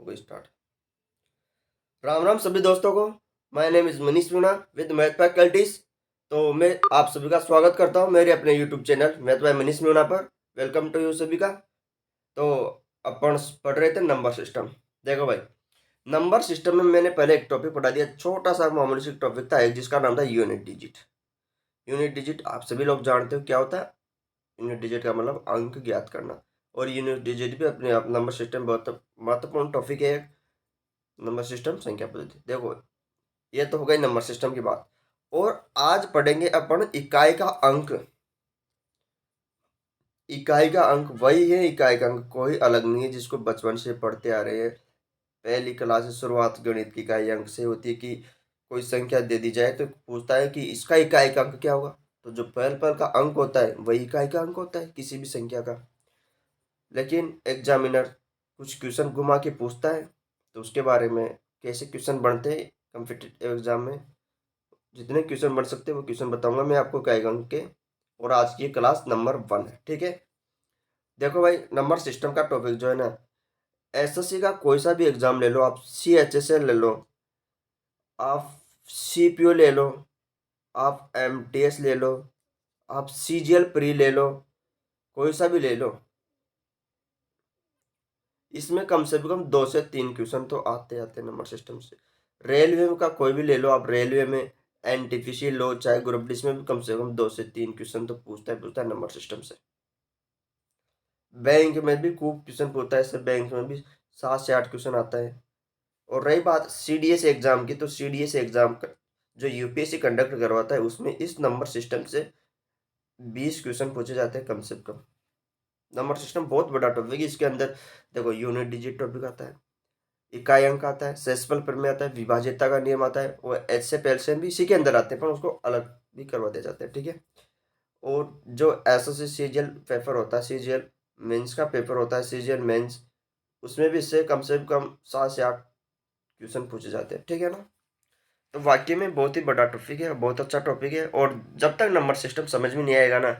हो गई स्टार्ट। राम राम सभी दोस्तों को। My name is Manish Meena with math faculties. तो मैं आप सभी का स्वागत करता हूं मेरे अपने YouTube channel math by Manish Meena पर। वेलकम टू यू सभी का। तो अपन पढ़ रहे थे नंबर सिस्टम। देखो भाई, नंबर सिस्टम में मैंने पहले एक टॉपिक पढ़ा दिया, छोटा सा मामूली सा टॉपिक था एक, जिसका नाम था यूनिट डिजिट। यूनिट डिजिट आप सभी लोग जानते हो क्या होता है। यूनिट डिजिट का मतलब अंक ज्ञात करना। और यूनिट डिजिट भी अपने आप नंबर सिस्टम बहुत महत्वपूर्ण टॉपिक है। नंबर सिस्टम संख्या पद्धति। देखो, ये तो हो गई नंबर सिस्टम की बात। और आज पढ़ेंगे अपन इकाई का अंक। इकाई का अंक वही है, इकाई का अंक कोई अलग नहीं है, जिसको बचपन से पढ़ते आ रहे हैं। पहली क्लास से शुरुआत गणित की इकाई अंक से होती है कि कोई संख्या दे दी जाए तो पूछता है कि इसका इकाई का अंक क्या होगा। तो जो पहल पहल का अंक होता है वही इकाई का अंक होता है किसी भी संख्या का। लेकिन एग्जामिनर कुछ क्वेश्चन घुमा के पूछता है, तो उसके बारे में कैसे क्वेश्चन बनते हैं कॉम्पिटिटिव एग्जाम में, जितने क्वेश्चन बन सकते हैं वो क्वेश्चन बताऊंगा मैं आपको इकाई अंक के। और आज की क्लास नंबर 1 है, ठीक है। देखो भाई, नंबर सिस्टम का टॉपिक जो है ना, एसएससी का कोई सा भी एग्जाम ले लो, आप सीएचएसएल ले लो, आप सीपीओ ले लो, आप एमटीएस ले लो, आप सीजीएल प्री ले लो, कोई सा भी ले लो, इसमें कम से कम 2 से 3 क्वेश्चन तो आते आते नंबर सिस्टम से। रेलवे का कोई भी ले लो आप, रेलवे में एनटीपीसी लो चाहे ग्रुप डी, में भी कम से कम 2 से 3 क्वेश्चन तो पूछता है नंबर सिस्टम से। बैंक में भी खूब क्वेश्चन पूछता है, इससे बैंक में भी 7 से 8 क्वेश्चन आता है। और रही बात सीडीएस एग्जाम की, तो सीडीएस एग्जाम जो यूपीएससी कंडक्ट करवाता है उसमें इस नंबर सिस्टम से 20 क्वेश्चन पूछे जाते हैं कम से कम। नंबर सिस्टम बहुत बड़ा टॉपिक है। इसके अंदर देखो, यूनिट डिजिट टॉपिक आता है, इकाई अंक आता है, सेसिमल प्रमेय आता है, विभाज्यता का नियम आता है, और एचसेप एलसीएम भी इसी के अंदर आते हैं, पर उसको अलग भी करवा दिया जाता है, ठीक है। और जो एसएससी सीजीएल पेपर होता है, सीजीएल मेंस का पेपर होता है, सीजीएल मेंस, उसमें भी इससे कम से कम 7 से 8 क्वेश्चन पूछे जाते हैं, ठीक है ना। तो वाकई में बहुत ही बड़ा टॉपिक है, बहुत अच्छा टॉपिक है। और जब तक नंबर सिस्टम समझ में नहीं आएगा ना,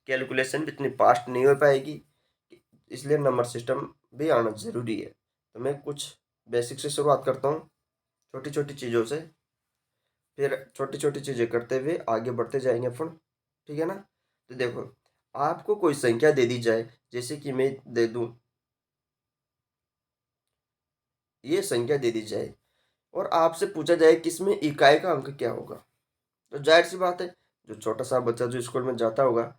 कैलकुलेशन भी इतनी फास्ट नहीं हो पाएगी, इसलिए नंबर सिस्टम भी आना जरूरी है। तो मैं कुछ बेसिक से शुरुआत करता हूँ, छोटी छोटी चीज़ों से, फिर छोटी छोटी चीज़ें करते हुए आगे बढ़ते जाएंगे अपन, ठीक है ना। तो देखो, आपको कोई संख्या दे दी जाए, जैसे कि मैं दे दूं, ये संख्या दे दी जाए और आपसे पूछा जाए कि इसमें इकाई का अंक क्या होगा, तो जाहिर सी बात है, जो छोटा सा बच्चा जो स्कूल में जाता होगा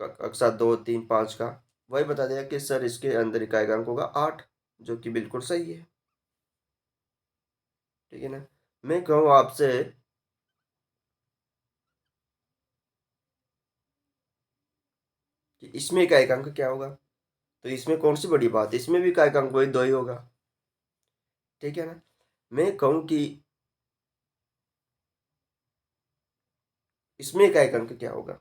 कक्षा 2, 3, 5 का, वही बता देगा कि सर इसके अंदर इकाई का अंक होगा 8, जो कि बिल्कुल सही है, ठीक है ना। मैं कहूँ आपसे कि इसमें इकाई का अंक क्या होगा, तो इसमें कौन सी बड़ी बात है, इसमें भी इकाई का अंक वही 2 ही होगा, ठीक है ना। मैं कहूँ कि इसमें इकाई का अंक क्या होगा,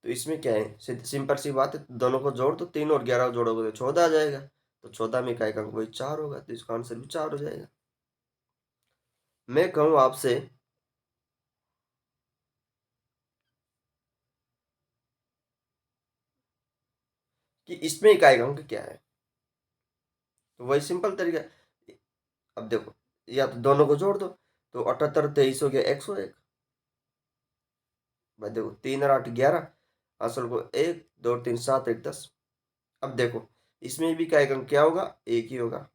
तो इसमें क्या है, सिंपल सी बात है, दोनों को जोड़ दो, 3 और 11 जोड़ोगे तो 14 आ जाएगा। तो 14 में इकाई का अंक वही 4 होगा, तो इसका आंसर भी 4 हो जाएगा। मैं कहूँ आपसे कि इसमें इकाई का अंक क्या है, तो वही सिंपल तरीका है। अब देखो, या तो दोनों को जोड़ दो, तो 78 23 हो गया 101। भाई देखो, 3 और 8 11, असल को 1 2 3 7 1 10। अब देखो, इसमें भी इकाई का अंक क्या होगा, एक ही होगा।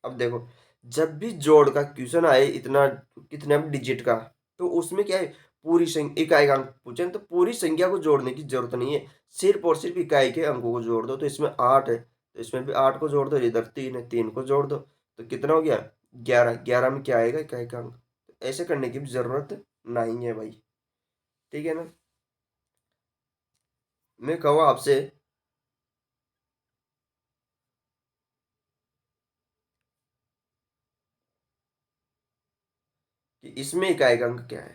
अब देखो, जब भी जोड़ का क्वेश्चन आए इतना कितने डिजिट का, तो उसमें क्या है, पूरी संख्या इकाई का अंक पूछे तो पूरी संख्या को जोड़ने की जरूरत नहीं है, सिर्फ और सिर्फ इकाई के अंकों को जोड़ दो। तो इसमें 8 है, तो इसमें भी 8 को जोड़ दो, इधर 3 है, 3 को जोड़ दो, तो कितना हो गया 11। 11 में क्या आएगा, इकाई का अंक। तो ऐसे करने की भी जरूरत नहीं है भाई, ठीक है ना। मैं कहूँ आपसे कि इसमें इकाई का अंक क्या है,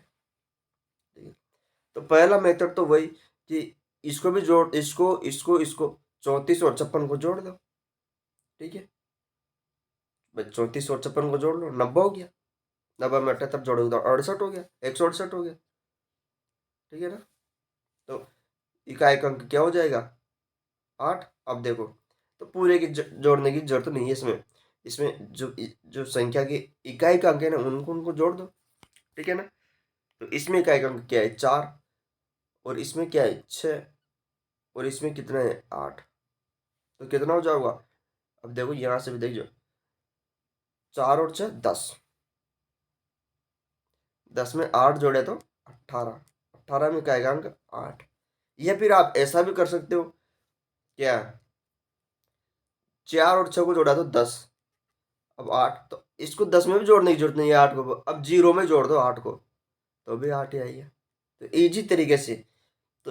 ठीक है। तो पहला मेथड तो वही कि इसको भी जोड़, इसको 34 और 56 को जोड़ दो, ठीक है। भाई 34 और 56 को जोड़ लो, 90 हो गया। 90 में 78 जोड़ोगे तो 68 हो गया, 168 हो गया, ठीक है ना। तो इकाई का अंक क्या हो जाएगा, 8। अब देखो, तो पूरे की जोड़ने की जरूरत नहीं है इसमें। इसमें जो जो संख्या की इकाई का अंक है ना, उनको उनको जोड़ दो, ठीक है ना। तो इसमें इकाई का अंक क्या है, 4, और इसमें क्या है, 6, और इसमें कितना है, 8। तो कितना हो जाएगा, अब देखो यहाँ से भी देख जो, 4 और 6 10, 10 में 8 जोड़े तो 18, 18 में इकाई का अंक 8। या फिर आप ऐसा भी कर सकते हो, क्या, 4 और 6 को जोड़ा तो 10, अब 8, तो इसको 10 में भी जोड़ने की जरूरत नहीं है 8 को, अब 0 में जोड़ दो 8 को, तो भी 8 ही आई है। तो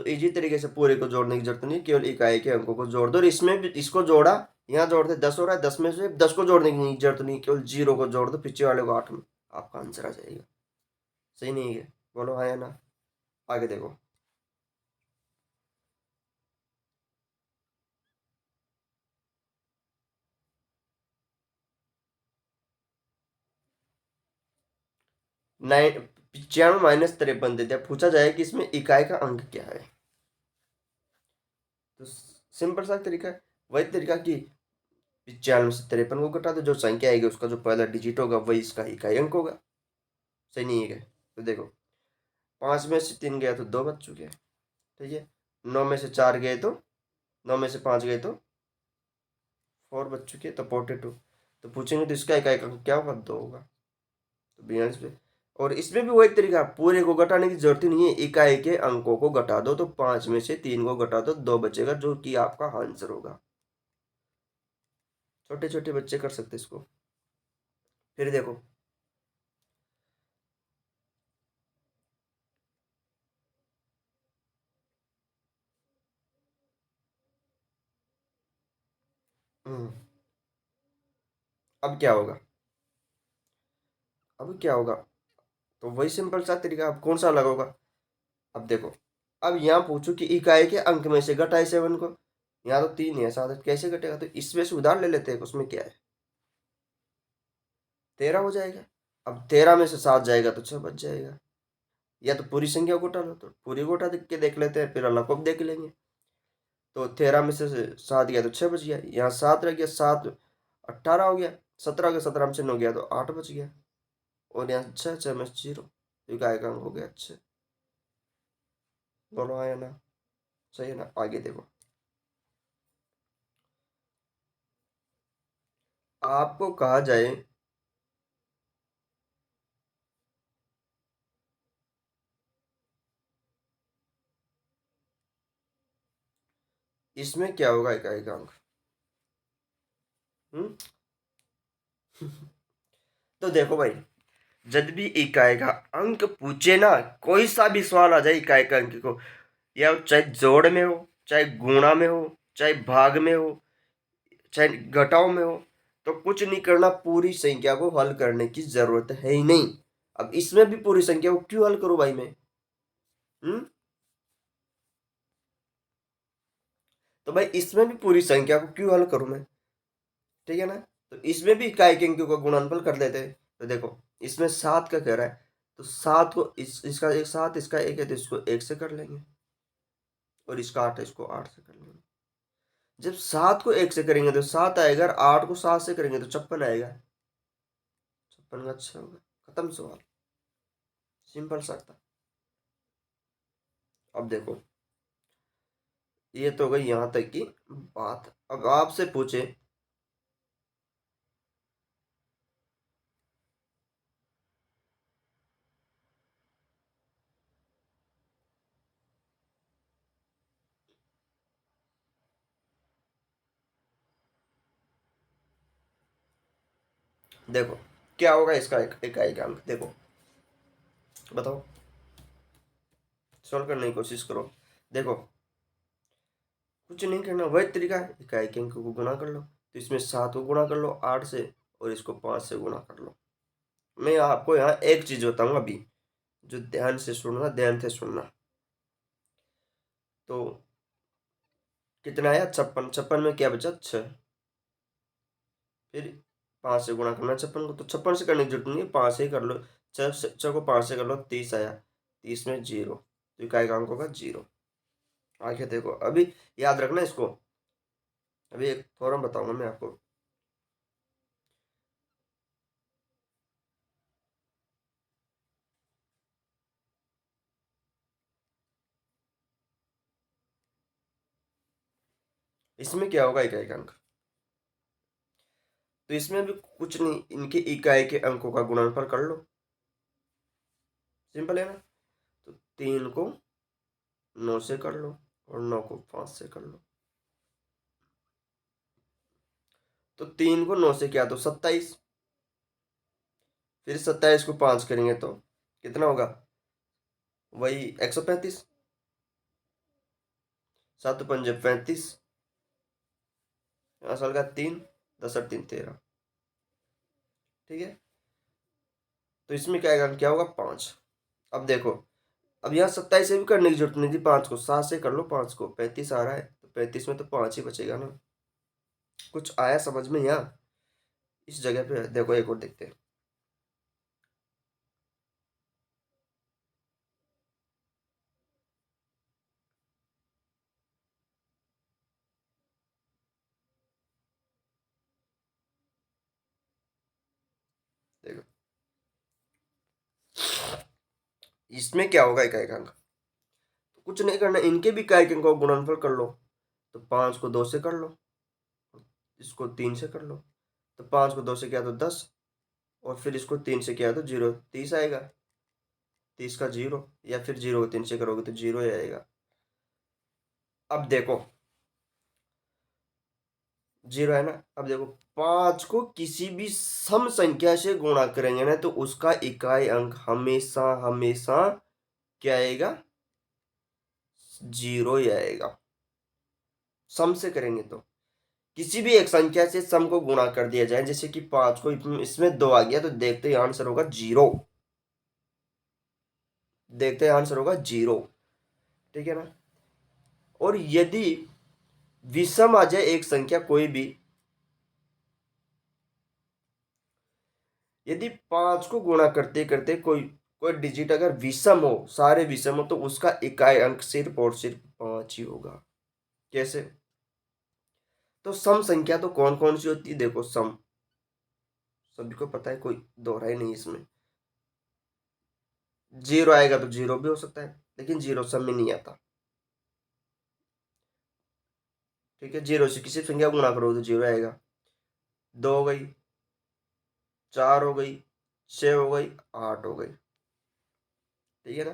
इजी तरीके से पूरे को जोड़ने की जरूरत नहीं, केवल इकाई के अंकों को जोड़ दो, और इसमें भी इसको जोड़ा, यहाँ जोड़ते 10 हो रहा है, 10 में से 10 को जोड़ने की जरूरत नहीं, केवल 0 को जोड़ दो पीछे वाले को 8 में, आपका आंसर आ जाएगा। सही नहीं है, बोलो हाँ या ना। आगे देखो, 95 - 53 देते हैं, पूछा जाए कि इसमें इकाई का अंक क्या है। तो सिंपल सा तरीका है, वही तरीका कि 95 से 53 को घटा दो, जो संख्या आएगी उसका जो पहला डिजिट होगा वही इसका इकाई अंक होगा। सही नहीं है क्या, तो देखो, 5 में से 3 गया तो 2 बच चुके हैं, ठीक है। 9 में से 4 गए तो, 9 में से 5 गए तो 4 बच चुके हैं, तो 42। तो पूछेंगे तो इसका इकाई अंक क्या होगा, 2 होगा। तो 42 पे, और इसमें भी वही तरीका, पूरे को घटाने की जरूरत ही नहीं है, इकाई के अंकों को घटा दो, तो 5 में से 3 को घटा दो, 2 बचेगा, जो कि आपका आंसर होगा। छोटे छोटे बच्चे कर सकते इसको। फिर देखो, हम्म, अब क्या होगा, अब क्या होगा, तो वही सिंपल सा तरीका, अब कौन सा अलग होगा। अब देखो, अब यहाँ पूछो कि इकाई के अंक में से घटाए 7 को, यहाँ तो 3 है, 7 कैसे घटेगा, तो इसमें से उधार ले लेते हैं, उसमें क्या है, 13 हो जाएगा। अब 13 में से 7 जाएगा तो 6 बच जाएगा। या तो पूरी संख्या को उठा लो, तो पूरी को उठा के देख लेते हैं, फिर अलग को भी देख लेंगे। तो 13 में से 7 गया तो 6 बच गया, यहाँ 7 रह गया, 7 18 हो गया, 17 हो गया, 17 में से 9 गया तो 8 बच गया, और यहाँ 6, 6 में से 0, तो इकाई का अंक हो गया 6। दोनों आया ना, सही है ना। आगे देखो, आपको कहा जाए, इसमें क्या होगा इकाई का अंक, हम्म। तो देखो भाई, जब भी इकाई का अंक पूछे ना, कोई सा भी सवाल आ जाए इकाई का अंक को, या चाहे जोड़ में हो, चाहे गुणा में हो, चाहे भाग में हो, चाहे घटाओ में हो, तो कुछ नहीं करना, पूरी संख्या को हल करने की जरूरत है ही नहीं। अब इसमें भी पूरी संख्या को क्यों हल करूं भाई मैं, हम्म। तो भाई इसमें भी पूरी संख्या को क्यों हल करूं मैं, ठीक है ना। तो इसमें भी इकाई के अंकों का गुणनफल कर लेते हैं। तो देखो, इसमें 7 का कह रहा है, तो 7 को इसका एक 7, इसका 1 है, तो इसको 1 से कर लेंगे, और इसका 8 है, इसको 8 से कर लेंगे। जब 7 को 1 से करेंगे तो 7 आएगा, और 8 को 7 से करेंगे तो 56 आएगा, 56 का अच्छा होगा, खत्म सवाल, सिंपल सा था। अब देखो, ये तो हो गई यहाँ तक की बात। अब आपसे पूछे, देखो क्या होगा इसका इकाई का अंक, देखो बताओ, सॉल्व करने की कोशिश करो। देखो, कुछ नहीं करना, वही तरीका है, इकाई के अंक को गुणा कर लो, तो इसमें 7 को गुणा कर लो 8 से, और इसको 5 से गुणा कर लो। मैं आपको यहाँ एक चीज बताऊंगा अभी, जो ध्यान से सुनना, ध्यान से सुनना। तो कितना आया, 56, 56 में क्या बचा, 6, फिर 5 से गुणा करना 56 को, तो 56 से करने की जरूरत नहीं है, 5 से ही कर लो, 6 को 5 से कर लो, 30 आया, 30 में 0, तो इकाई का अंक होगा 0। आगे देखो, अभी याद रखना इसको, अभी एक फॉर्म बताऊंगा मैं आपको। इसमें क्या होगा, इकाई का अंक, तो इसमें भी कुछ नहीं, इनके इकाई के अंकों का गुणनफल कर लो, सिंपल है ना। तो 3 को 9 से कर लो और 9 को 5 से कर लो। तो 3 को 9 से किया तो 27, फिर 27 को 5 करेंगे तो कितना होगा, वही 135। 7 पंजे 35, यहाँ साल का 3, 10 और 3 13। ठीक है, तो इसमें क्या आएगा, क्या होगा 5। अब देखो, अब यहाँ 27 से भी करने की जरूरत नहीं थी, 5 को 7 से कर लो, 5 को 35 आ रहा है, तो 35 में तो 5 ही बचेगा ना। कुछ आया समझ में यहाँ, इस जगह पे देखो एक और देखते हैं। देखो इसमें क्या होगा, इकाई का अंक, तो कुछ नहीं करना, इनके भी इकाई के अंकों का गुणनफल कर लो। तो 5 को 2 से कर लो, इसको 3 से कर लो, तो 5 को 2 से किया तो 10, और फिर इसको 3 से किया तो 0, 30 आएगा। 30 का 0, या फिर 0 को 3 से करोगे तो 0 ही आएगा। अब देखो 0 है ना। अब देखो 5 को किसी भी सम संख्या से गुणा करेंगे ना, तो उसका इकाई अंक हमेशा हमेशा क्या आएगा, 0 ही आएगा। सम से करेंगे तो किसी भी एक संख्या से सम को गुणा कर दिया जाए, जैसे कि 5 को इसमें 2 आ गया, तो देखते ही आंसर होगा 0। देखते ही आंसर होगा 0। ठीक है ना। और यदि विषम आ जाए एक संख्या कोई भी, यदि 5 को गुणा करते करते कोई कोई डिजिट अगर विषम हो, सारे विषम हो, तो उसका इकाई अंक सिर्फ और सिर्फ 5 ही होगा। कैसे, तो सम संख्या तो कौन कौन सी होती है, देखो सम सभी को पता है, कोई दोहरा ही नहीं इसमें। 0 आएगा तो 0 भी हो सकता है, लेकिन 0 सम में नहीं आता। ठीक है, 0 से किसी संख्या को गुणा करो तो 0 आएगा। 2 हो गई, 4 हो गई, 6 हो गई, 8 हो गई। ठीक है ना।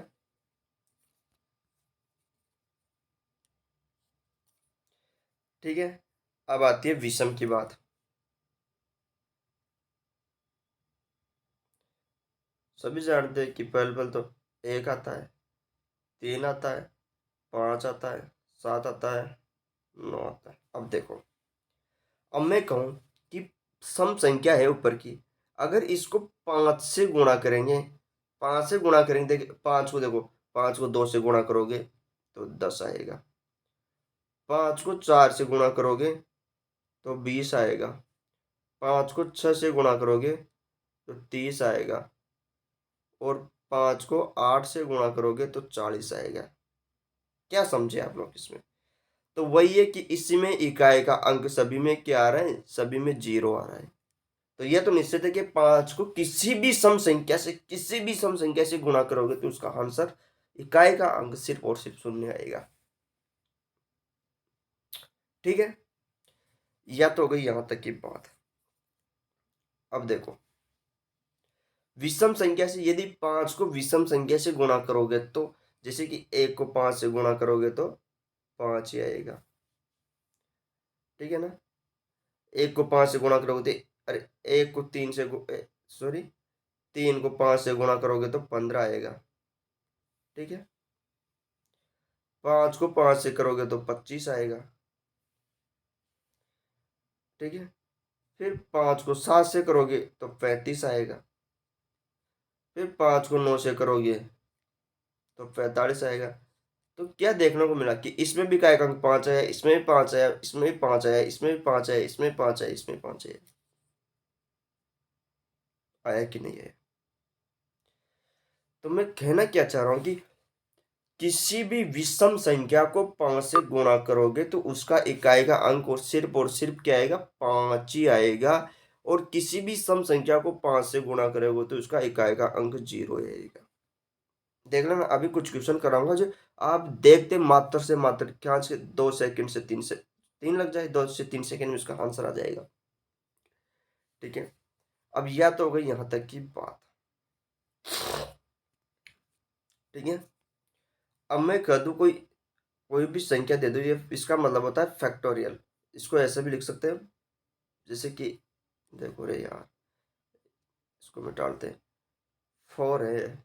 ठीक है, अब आती है विषम की बात। सभी जानते हैं कि पहले पहले तो 1 आता है, 3 आता है, 5 आता है, 7 आता है, 9 आता है। अब देखो, अब मैं कहूं कि सम संख्या है ऊपर की, अगर इसको 5 से गुणा करेंगे, 5 से गुणा करेंगे, देखिए 5 को देखो, 5 को 2 से गुणा करोगे तो 10 आएगा। 5 को 4 से गुणा करोगे तो 20 आएगा। 5 को 6 से गुणा करोगे तो 30 आएगा। और 5 को 8 से गुणा करोगे तो 40 आएगा। क्या समझे आप लोग इसमें। तो वही है कि इसमें इकाई का अंक सभी में क्या आ रहा है, सभी में 0 आ रहा है। तो यह तो निश्चित है कि 5 को किसी भी सम संख्या से गुणा करोगे तो उसका आंसर, इकाई का अंक सिर्फ और सिर्फ 0 आएगा। ठीक है, या तो हो गई यहां तक की बात। अब देखो, विषम संख्या से यदि 5 को विषम संख्या से गुणा करोगे तो, जैसे कि 1 को 5 से गुणा करोगे तो 5 ही आएगा। ठीक है ना। 1 को 5 से गुणा करोगे तो, अरे 1 को 3 से सॉरी, 3 को 5 से गुणा करोगे तो 15 आएगा। ठीक है, 5 को 5 से करोगे तो 25 आएगा। ठीक है, फिर 5 को 7 से करोगे तो 35 आएगा। फिर 5 को 9 से करोगे तो 45 आएगा। तो क्या देखने को मिला कि इसमें भी का एक अंक 5 आया, इसमें भी 5 आया, इसमें भी 5 आया, इसमें भी 5 आया, इसमें 5 आया, इसमें 5 आया। आया कि नहीं आया। तो मैं कहना क्या चाह रहा हूँ कि किसी भी विषम संख्या को 5 से गुणा करोगे तो उसका इकाई का अंक और सिर्फ क्या आएगा, 5 ही आएगा। और किसी भी सम संख्या को 5 से गुणा करोगे तो उसका इकाई का अंक 0 आएगा। देख लेना, अभी कुछ क्वेश्चन कराऊंगा जो आप देखते मात्र से मात्र क्या से 2 सेकंड से 3 लग जाए, 2 से 3 सेकंड में उसका आंसर आ जाएगा। ठीक है, अब यह तो हो गई यहां तक की बात। ठीक है, अब मैं कह दूं कोई कोई भी संख्या दे दो, ये इसका मतलब होता है फैक्टोरियल। इसको ऐसे भी लिख सकते हैं, जैसे कि देखो रे यार, इसको मिटाते हैं, 4 है,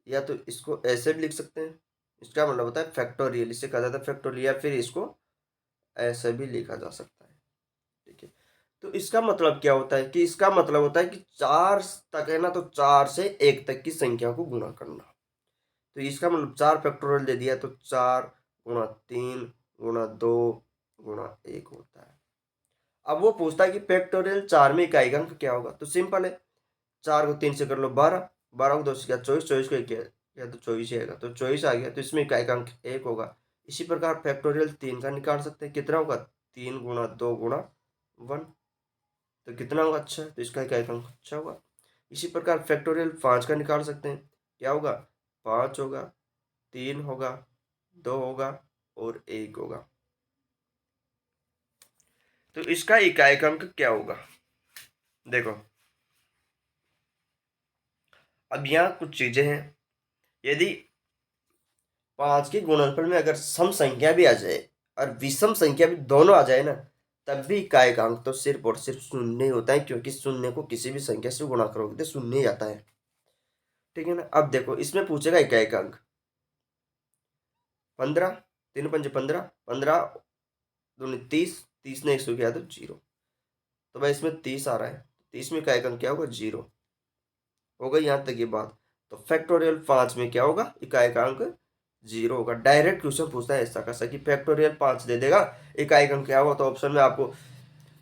या तो इसको ऐसे भी लिख सकते हैं, इसका मतलब होता है फैक्टोरियल, इसे कहा जाता है फैक्टोरियल, या फिर इसको ऐसे भी लिखा जा सकता है। ठीक है, तो इसका मतलब क्या होता है कि इसका मतलब होता है कि 4 तक है ना, तो 4 से 1 तक की संख्या को गुणा करना। तो इसका मतलब 4 फैक्टोरियल दे दिया तो 4 × 3 × 2 × 1 होता है। अब वो पूछता है कि फैक्टोरियल 4 में इकाई का अंक क्या होगा, तो सिंपल है, 4 को 3 से कर लो 12, 12 को 2 से किया 24, 24 को 1 किया तो 24 ही आएगा, तो 24 आ गया, तो इसमें इकाई का अंक 1 होगा। इसी प्रकार फैक्टोरियल 3 का निकाल सकते हैं, कितना होगा, 3 × 2 × 1, तो कितना होगा, अच्छा, तो इसका इकाई का अंक अच्छा होगा। इसी प्रकार फैक्टोरियल 5 का निकाल सकते हैं, क्या होगा, 5 होगा, 3 होगा, 2 होगा और 1 होगा, तो इसका इकाई का अंक क्या होगा। देखो, अब यहाँ कुछ चीजें हैं, यदि 5 के गुणनफल में अगर सम संख्या भी आ जाए और विषम संख्या भी दोनों आ जाए ना, तब भी इकाई का अंक तो सिर्फ और सिर्फ शून्य ही होता है, क्योंकि शून्य को किसी भी संख्या से गुणा करोगे तो शून्य ही आता है। ठीक है ना, अब देखो इसमें पूछेगा इकाई का अंक 15, 3 × 5 = 15, 15 दूनी 30, 30 ने 100 किया तो 0, तो भाई इसमें 30 आ रहा है, 30 में इकाई का अंक क्या होगा, 0 होगा। यहाँ तक ये बात, तो फैक्टोरियल 5 में क्या होगा, इकाई का अंक 0 होगा। डायरेक्ट क्वेश्चन पूछता है ऐसा कैसा कि फैक्टोरियल 5 दे देगा, इकाई का अंक क्या होगा, तो ऑप्शन में आपको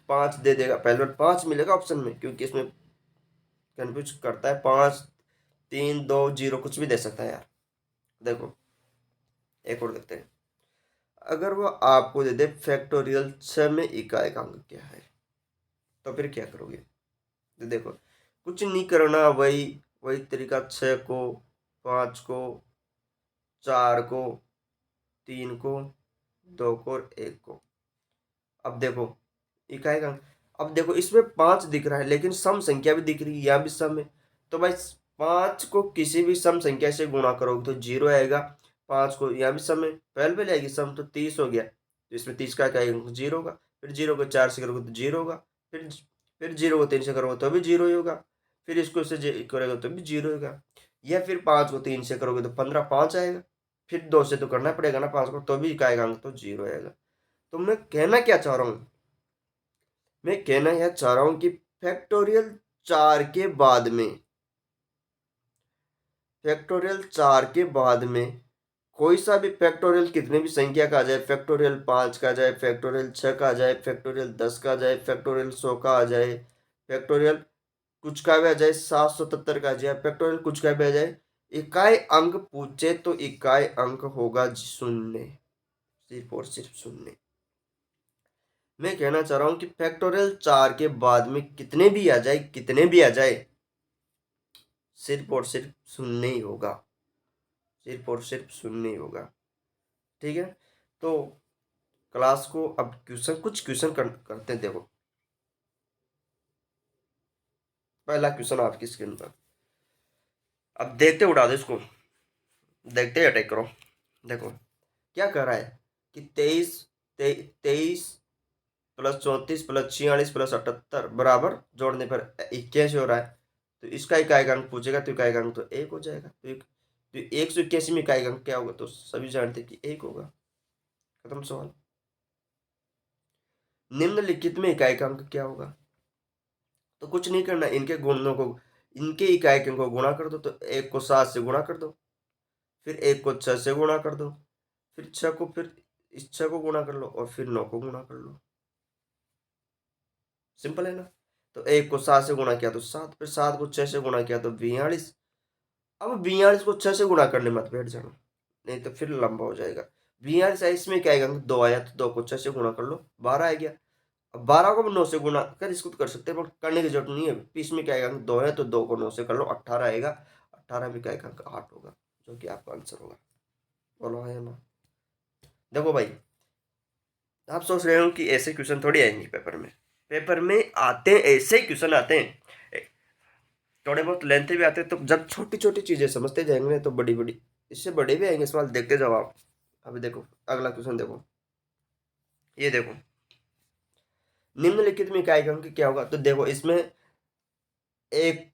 5 दे देगा, पहले 5 मिलेगा ऑप्शन में, क्योंकि इसमें कंफ्यूज करता है, 5, 3, 2, 0 कुछ भी दे सकता है यार। देखो एक और देखते हैं, अगर वो आपको दे दे फैक्टोरियल 6 में इकाई का अंक क्या है, तो फिर क्या करोगे। तो देखो कुछ नहीं करना, वही वही तरीका, 6 को, 5 को, 4 को, 3 को, 2 को और 1 को। अब देखो इकाई का अंक, अब देखो इसमें 5 दिख रहा है लेकिन सम संख्या भी दिख रही है, यहाँ भी सम है, तो भाई 5 को किसी भी सम संख्या से गुणा करोगे तो 0 आएगा। 5 को यहाँ भी सम है, पहले पहले आएगी सम, तो 30 हो गया, तो इसमें 30 का इकाई अंक 0 होगा। फिर 0 को 4 से करोगे तो 0 होगा, फिर 0 को 3 से करोगे तो भी 0 ही होगा, फिर इसको से करोगे तो भी 0 होगा, या फिर 5 को 3 से करोगे तो 15, 5 आएगा, फिर 2 से तो करना पड़ेगा ना 5 को, तो भी इकाई का अंक तो 0 आएगा। तो मैं कहना क्या चाह रहा हूँ, मैं कहना यह चाह रहा हूं कि फैक्टोरियल 4 के बाद में, फैक्टोरियल 4 के बाद में कोई सा भी फैक्टोरियल कितने भी संख्या का आ जाए, फैक्टोरियल 5 का आ जाए, फैक्टोरियल 6 का आ जाए, फैक्टोरियल 10 का आ जाए, फैक्टोरियल 100 का आ जाए, फैक्टोरियल कुछ का भी आ जाए, 777 का आ जाए, फैक्टोरियल कुछ का भी आ जाए, इकाई अंक पूछे तो इकाई अंक होगा 0, सिर्फ और सिर्फ 0। मैं कहना चाह रहा हूं कि फैक्टोरियल 4 के बाद में कितने भी आ जाए, कितने भी आ जाए, सिर्फ और सिर्फ 0 ही होगा, सिर्फ और सिर्फ 0 ही होगा। ठीक है, तो क्लास को अब कुछ क्वेश्चन करते हैं। देखो पहला क्वेश्चन आपकी स्क्रीन पर, अब देखते उड़ा दो इसको, देखते अटैक करो। देखो क्या कर रहा है कि 23 प्लस 34 प्लस 46 प्लस 78 बराबर जोड़ने पर 81 हो रहा है, तो इसका इकाई अंक पूछेगा, तो इकाई अंक तो 1 हो जाएगा, तो 181 में इकाई अंक क्या होगा, तो सभी जानते कि 1 होगा, खत्म सवाल। निम्नलिखित में इकाई का अंक क्या होगा, तो कुछ नहीं करना, इनके गुणनों को, इनके इकाई के अंक को गुणा कर दो, तो 1 को 7 से गुणा कर दो, फिर 1 को 6 से गुणा कर दो, फिर 6 को, फिर इस 6 को गुणा कर लो, और फिर 9 को गुणा कर लो। सिंपल है ना, तो 1 को 7 से गुणा किया तो 7, फिर 7 को 6 से गुणा किया तो 42। अब 42 को 6 से गुणा करने मत बैठ जाना, नहीं तो फिर लंबा हो जाएगा। 42 में क्या आएगा, 2 आया तो 2 को 6 से गुणा कर लो, 12 आ गया। अब 12 को भी 9 से गुणा कर, इसको तो कर सकते हैं, पर करने की जरूरत नहीं है। इसमें क्या आएगा, 2 है तो 2 को 9 से कर लो, 18 आएगा। 18 में क्या आएगा, 8 होगा, जो कि आपका आंसर होगा। बोलो है ना। देखो भाई, आप सोच रहे हो कि ऐसे क्वेश्चन थोड़ी आएंगे पेपर में। पेपर में आते हैं, ऐसे क्वेश्चन आते हैं, थोड़े बहुत लेंथ भी आते हैं। तो जब छोटी छोटी चीजें समझते जाएंगे तो बड़ी बड़ी, इससे बड़े भी आएंगे सवाल, देखते जाओ आप। अभी देखो अगला क्वेश्चन देखो, ये देखो, निम्नलिखित में इकाई अंक क्या होगा। तो देखो इसमें एक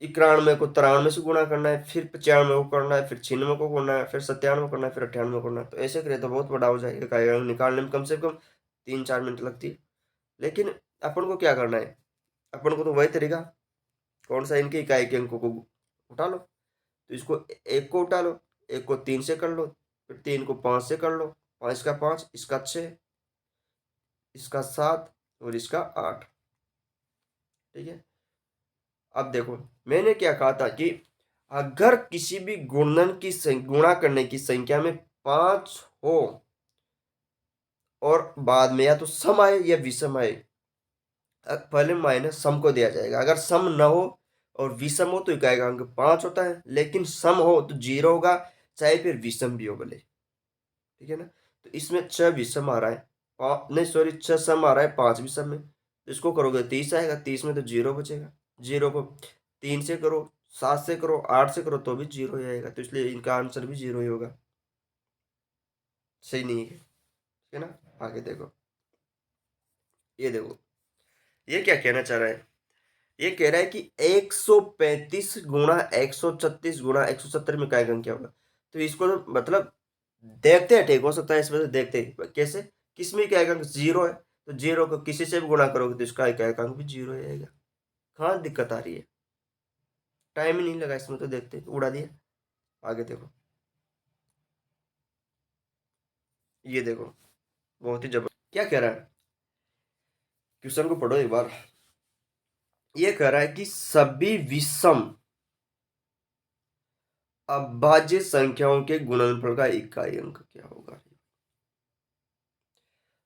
91 को 93 से गुणा करना है, फिर 95 को करना है, फिर 96 को करना है, फिर 97 करना है, फिर 98 करना है। तो ऐसे करें तो बहुत बड़ा हो जाएगा, इकाई अंक निकालने में कम से कम 3-4 मिनट लगती है। लेकिन अपन को क्या करना है, अपन को तो वही तरीका, कौन सा, इनके इकाई के अंकों को उठा लो। तो इसको एक को उठा लो, एक को 3 से कर लो, फिर 3 को 5 से कर लो, 5 का 5, इसका 6, इसका 7 और इसका 8। ठीक है। अब देखो मैंने क्या कहा था कि अगर किसी भी गुणा करने की संख्या में 5 हो और बाद में या तो सम आए या विषम आए, पहले माइनस सम को दिया जाएगा। अगर सम न हो और विषम हो तो इकाई का अंक 5 होता है, लेकिन सम हो तो 0 होगा, चाहे फिर विषम भी हो भले। ठीक है ना। तो इसमें 6 विषम आ रहा है, नहीं सॉरी, 6 सम आ रहा है, 5 विषम में। तो इसको करोगे 30 आएगा, 30 में तो 0 बचेगा। 0 को 3 से करो, 7 से करो, 8 से करो तो भी 0 ही आएगा। तो इसलिए इनका आंसर भी 0 ही होगा। सही नहीं है, ठीक है ना। आगे देखो, ये देखो, ये क्या कहना चाह रहा है। ये कह रहा है कि 135 गुणा 136 गुणा 170 में का अंक क्या होगा। तो इसको तो मतलब देखते हैं, ठीक हो सकता है इसमें से देखते हैं कैसे, किसमें क्या अंक 0 है, तो 0 को किसी से भी गुणा करोगे तो इसका क्या अंक भी 0 ही आएगा। कहाँ दिक्कत आ रही है, टाइम ही नहीं लगा इसमें, तो देखते उड़ा दिया। आगे देखो, ये देखो, बहुत ही जबरदस्त क्या कह रहा है, क्वेश्चन को पढ़ो एक बार। ये कह रहा है कि सभी विषम अभाज्य संख्याओं के गुणनफल का इकाई अंक क्या होगा।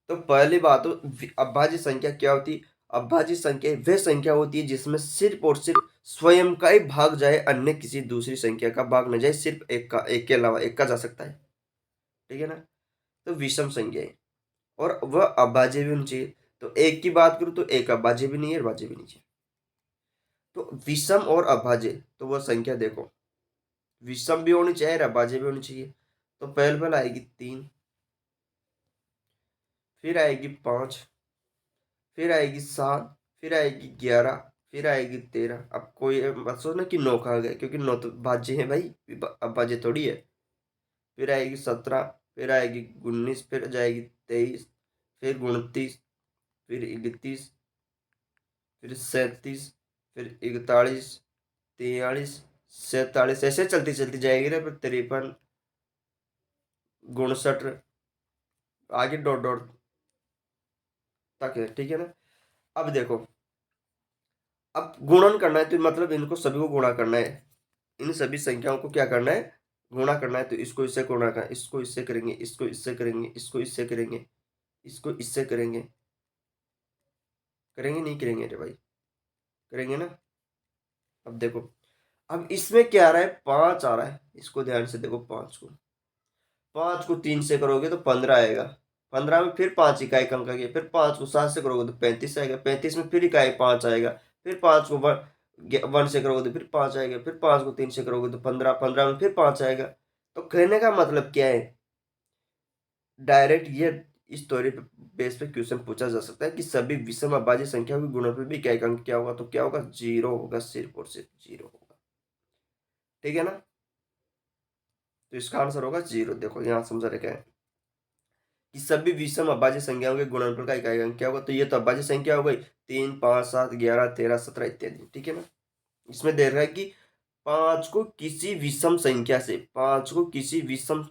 तो पहली बात तो अभाज्य संख्या क्या होती है। अभाज्य संख्या वह संख्या होती है जिसमें सिर्फ और सिर्फ स्वयं का ही भाग जाए, अन्य किसी दूसरी संख्या का भाग न जाए, सिर्फ एक का, एक के अलावा एक का जा सकता है। ठीक है ना। तो विषम संख्या है और वह अभाज्य भी होनी चाहिए। तो एक की बात करूं तो एक अभाज्य भी नहीं है, अभाज्य भी नहीं है। तो विषम और अभाज्य, तो वह संख्या देखो, विषम भी होनी चाहिए, अभाज्य भी होनी चाहिए। तो पहले आएगी 3, फिर आएगी 5, फिर आएगी 7, फिर आएगी 11, फिर आएगी 13। अब कोई मत सोचना कि 9 कहाँ गए, क्योंकि 9 तो भाज्य है भाई, अब भाज्य थोड़ी है। फिर आएगी 17, फिर आएगी 19, फिर जाएगी 23, फिर 29, फिर 31, फिर 37, फिर 41, 43, 47, ऐसे चलती चलती जाएगी ना, फिर 53, 59, आगे डॉट डॉट तक है। ठीक है ना। अब देखो, अब गुणन करना है तो मतलब इनको सभी को गुणा करना है, इन सभी संख्याओं को क्या करना है, गुणा करना है। तो इसको इससे गुणा करना है, इसको इससे करेंगे, इसको इससे करेंगे, इसको इससे करेंगे, इसको इससे करेंगे, करेंगे नहीं करेंगे रे भाई, करेंगे ना। अब देखो, अब इसमें क्या आ रहा है, 5 आ रहा है, इसको ध्यान से देखो, 5 को 3 से करोगे तो 15 आएगा। 15 में फिर 5 इकाई अंक आ गया, फिर 5 को 7 से करोगे तो 35 आएगा। 35 में फिर इकाई 5 आएगा, फिर 5 को 1 से करोगे तो फिर 5 आएगा, फिर 5 को 3 से करोगे तो 15, 15 में फिर 5 आएगा। तो कहने का मतलब क्या है, डायरेक्ट ये इस थ्योरी पे बेस पे क्वेश्चन पूछा जा सकता है कि सभी विषम अभाज्य संख्याओं के गुणनफल भी क्या अंक क्या होगा। तो क्या होगा, 0 होगा, सिर्फ और सिर्फ 0 होगा। ठीक है ना। तो इसका आंसर होगा 0। देखो यहाँ समझा रहे क्या है कि सभी विषम अभाज्य संख्याओं के गुणनफल का इकाई अंक क्या होगा। तो ये तो अभाज्य संख्या हो गई, 3, 5, 7, 11, 13, 17 इत्यादि। ठीक है ना। इसमें दे रहा है कि 5 को किसी विषम संख्या से, 5 को किसी विषम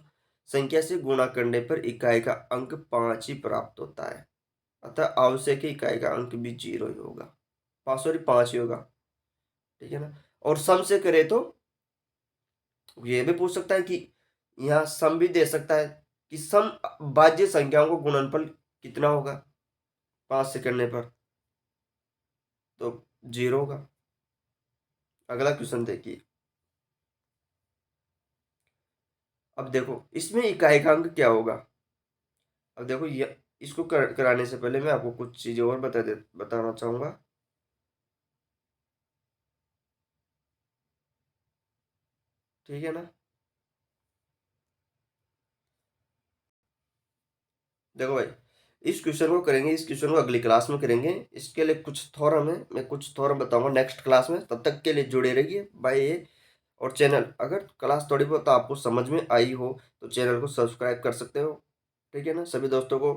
संख्या से गुणा करने पर इकाई का अंक 5 ही प्राप्त होता है। अतः आवश्यक इकाई का अंक भी 0 ही होगा, 5 ही होगा। ठीक है ना। और सम से करे तो ये भी पूछ सकता है कि यहाँ सम भी दे सकता है कि सम भाज्य संख्याओं को गुणनफल कितना होगा 5 से करने पर, तो 0 होगा। अगला क्वेश्चन देखिए। अब देखो इसमें इकाईकांक क्या होगा। अब देखो ये इसको कराने से पहले मैं आपको कुछ चीजें और बताना चाहूंगा। ठीक है ना। देखो भाई, इस क्वेश्चन को करेंगे, इस क्वेश्चन को अगली क्लास में करेंगे। इसके लिए कुछ थ्योरम है, मैं कुछ थ्योरम बताऊंगा नेक्स्ट क्लास में। तब तक के लिए जुड़े रहिए बाय ये। और चैनल, अगर क्लास थोड़ी बहुत आपको समझ में आई हो तो चैनल को सब्सक्राइब कर सकते हो। ठीक है ना। सभी दोस्तों को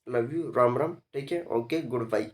लव यू, राम राम। ठीक है, ओके, गुड बाय।